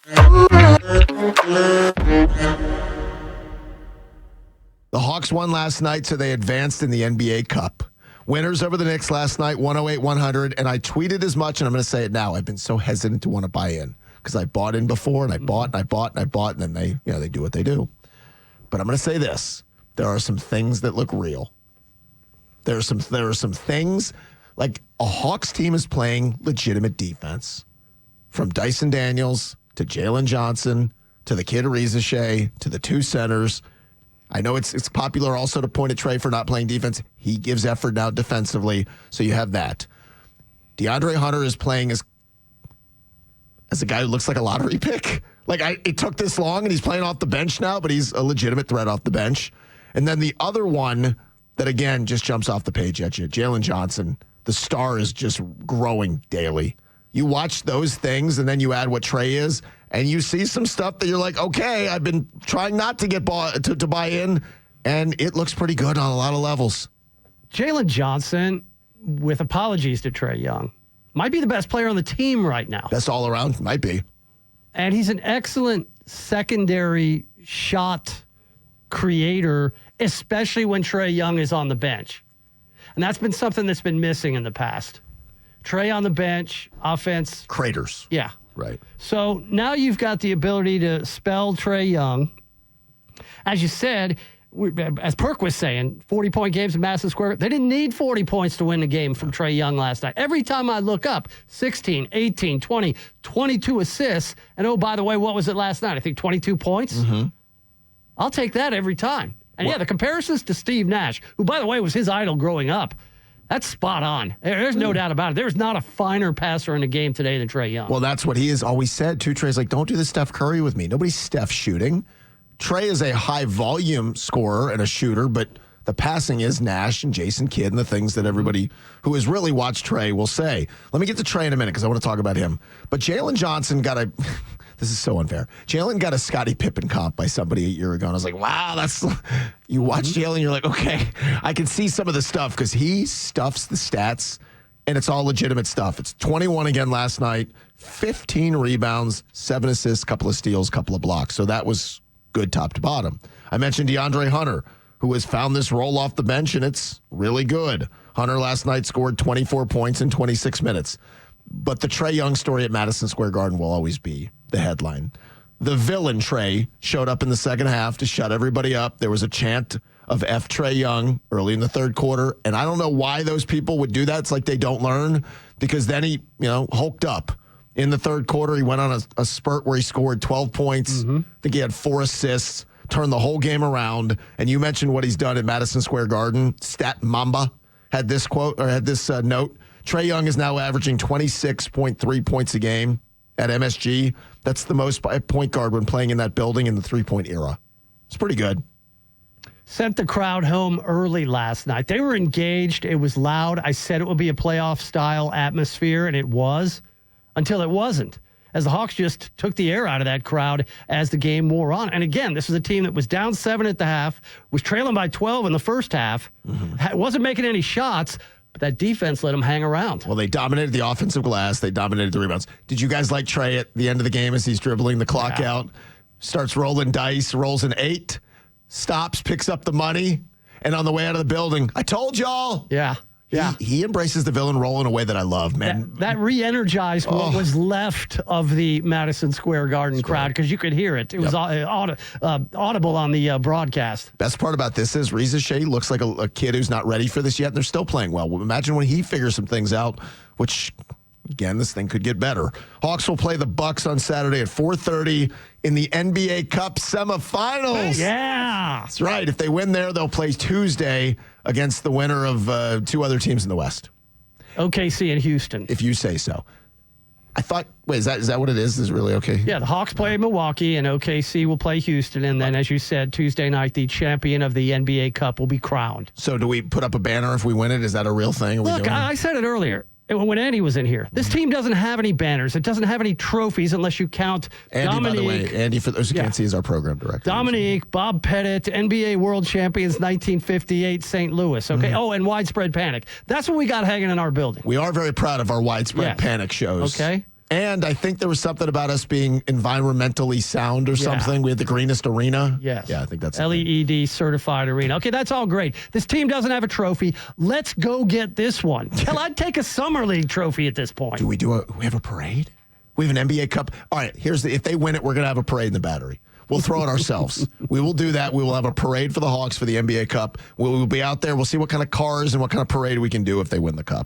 The Hawks won last night, so they advanced in the NBA Cup. Winners over the Knicks last night, 108-100, and I tweeted as much, and I'm going to say it now. I've been so hesitant to want to buy in because I bought in before, and I bought, and I bought, and I bought, and then they do what they do. But I'm going to say this. There are some things that look real. There are some things, like a Hawks team is playing legitimate defense. From Dyson Daniels to Jalen Johnson to the kid Ariza Shea to the two centers. I know it's popular also to point at Trae for not playing defense. He gives effort now defensively, so you have that. DeAndre Hunter is playing as a guy who looks like a lottery pick. Like, it took this long, and he's playing off the bench now, but he's a legitimate threat off the bench. And then the other one that, again, just jumps off the page at you, Jalen Johnson. The star is just growing daily. You watch those things, and then you add what Trae is, and you see some stuff that you're like, okay, I've been trying not to get to buy in, and it looks pretty good on a lot of levels. Jalen Johnson, with apologies to Trae Young, might be the best player on the team right now. Best all around, might be. And he's an excellent secondary shot creator, especially when Trae Young is on the bench. And that's been something that's been missing in the past. Trae on the bench, offense. Craters. Yeah. Right. So now you've got the ability to spell Trae Young. As you said, as Perk was saying, 40-point games in Madison Square, they didn't need 40 points to win the game from Trae Young last night. Every time I look up, 16, 18, 20, 22 assists. And oh, by the way, what was it last night? I think 22 points. Mm-hmm. I'll take that every time. And the comparisons to Steve Nash, who, by the way, was his idol growing up, that's spot on. There's no doubt about it. There's not a finer passer in the game today than Trae Young. Well, that's what he has always said, too. Trae's like, don't do the Steph Curry with me. Nobody's Steph shooting. Trae is a high-volume scorer and a shooter, but the passing is Nash and Jason Kidd and the things that everybody who has really watched Trae will say. Let me get to Trae in a minute because I want to talk about him. But Jalen Johnson got a – this is so unfair. Jalen got a Scottie Pippen comp by somebody a year ago, and I was like, wow, that's – you watch Jalen, you're like, okay, I can see some of the stuff because he stuffs the stats, and it's all legitimate stuff. It's 21 again last night, 15 rebounds, 7 assists, couple of steals, couple of blocks. So that was good top to bottom. I mentioned DeAndre Hunter, who has found this role off the bench, and it's really good. Hunter last night scored 24 points in 26 minutes. But the Trae Young story at Madison Square Garden will always be the headline. The villain Trae showed up in the second half to shut everybody up. There was a chant of F Trae Young early in the third quarter, and I don't know why those people would do that. It's like they don't learn, because then he, hulked up. In the third quarter, he went on a spurt where he scored 12 points. I think he had 4 assists, turned the whole game around. And you mentioned what he's done at Madison Square Garden. Stat Mamba had this quote, or had this note. Trae Young is now averaging 26.3 points a game at MSG. That's the most by a point guard when playing in that building in the three-point era. It's pretty good. Sent the crowd home early last night. They were engaged. It was loud. I said it would be a playoff-style atmosphere, and it was, until it wasn't, as the Hawks just took the air out of that crowd as the game wore on. And again, this was a team that was down 7 at the half, was trailing by 12 in the first half, wasn't making any shots, but that defense let them hang around. Well, they dominated the offensive glass. They dominated the rebounds. Did you guys like Trae at the end of the game as he's dribbling the clock out? Starts rolling dice, rolls an 8, stops, picks up the money, and on the way out of the building, I told y'all. Yeah. Yeah. He embraces the villain role in a way that I love, man. That re-energized what was left of the Madison Square Garden crowd, because you could hear it. It was audible on the broadcast. Best part about this is Ariza Shea looks like a kid who's not ready for this yet, and they're still playing well. Imagine when he figures some things out, which, again, this thing could get better. Hawks will play the Bucks on Saturday at 4:30 in the NBA Cup semifinals. Yeah. That's right. If they win there, they'll play Tuesday against the winner of 2 other teams in the West. OKC and Houston. If you say so. I thought, wait, is that what it is? Is it really okay? Yeah, the Hawks play Milwaukee, and OKC will play Houston. And then, as you said, Tuesday night, the champion of the NBA Cup will be crowned. So do we put up a banner if we win it? Is that a real thing? Look, I said it earlier. When Andy was in here, this team doesn't have any banners. It doesn't have any trophies unless you count Andy, Dominique. by the way, Andy, for those who can't see, is our program director. Dominique, Bob Pettit, NBA World Champions 1958 St. Louis. Okay. Oh, and Widespread Panic. That's what we got hanging in our building. We are very proud of our Widespread Panic shows. Okay. And I think there was something about us being environmentally sound or something. We had the greenest arena. Yes. Yeah, I think that's LEED certified arena. Okay, that's all great. This team doesn't have a trophy. Let's go get this one. Hell, I'd take a Summer League trophy at this point. Do we have a parade? We have an NBA Cup. All right, if they win it, we're going to have a parade in the Battery. We'll throw it ourselves. We will do that. We will have a parade for the Hawks for the NBA Cup. We'll be out there. We'll see what kind of cars and what kind of parade we can do if they win the Cup.